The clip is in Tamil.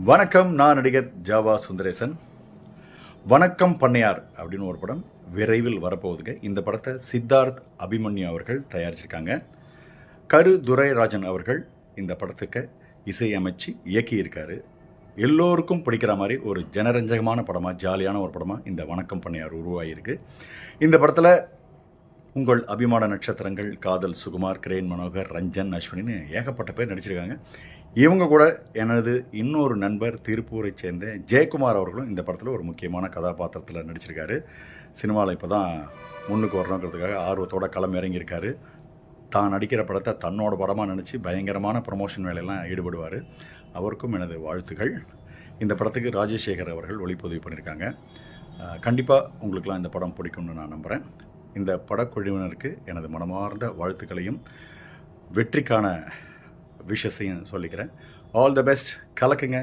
வணக்கம், நான் நடிகர் ஜாவா சுந்தரேசன். வணக்கம் பண்ணையார் அப்படின்னு ஒரு படம் விரைவில் வரப்போகுதுங்க. இந்த படத்தை சித்தார்த் அபிமன்யு அவர்கள் தயாரிச்சிருக்காங்க. கரு துரைராஜன் அவர்கள் இந்த படத்துக்கு இசையமைச்சு இயக்கியிருக்காரு. எல்லோருக்கும் பிடிக்கிற மாதிரி ஒரு ஜனரஞ்சகமான படமாக, ஜாலியான ஒரு படமாக இந்த வணக்கம் பண்ணையார் உருவாகியிருக்கு. இந்த படத்தில் உங்கள் அபிமான நட்சத்திரங்கள் காதல் சுகுமார், கிரேன் மனோகர், ரஞ்சன், அஸ்வினின்னு ஏகப்பட்ட பேர் நடிச்சிருக்காங்க. இவங்க கூட எனது இன்னொரு நண்பர் திருப்பூரை சேர்ந்த ஜெயக்குமார் அவர்களும் இந்த படத்தில் ஒரு முக்கியமான கதாபாத்திரத்தில் நடிச்சிருக்காரு. சினிமாவில் இப்போ தான் முன்னுக்கு வரணுங்கிறதுக்காக ஆர்வத்தோடு களம் இறங்கியிருக்காரு. தான் நடிக்கிற படத்தை தன்னோட படமாக நினச்சி பயங்கரமான ப்ரமோஷன் வேலையெல்லாம் ஈடுபடுவார். அவருக்கும் எனது வாழ்த்துக்கள். இந்த படத்துக்கு ராஜசேகர் அவர்கள் ஒளிப்பதிவு பண்ணியிருக்காங்க. கண்டிப்பாக உங்களுக்கெல்லாம் இந்த படம் பிடிக்கும்னு நான் நம்புகிறேன். இந்த படக்குழுவினருக்கு எனது மனமார்ந்த வாழ்த்துக்களையும் வெற்றிக்கான விஷஸையும் சொல்லிக்கிறேன். All the best. கலக்குங்க.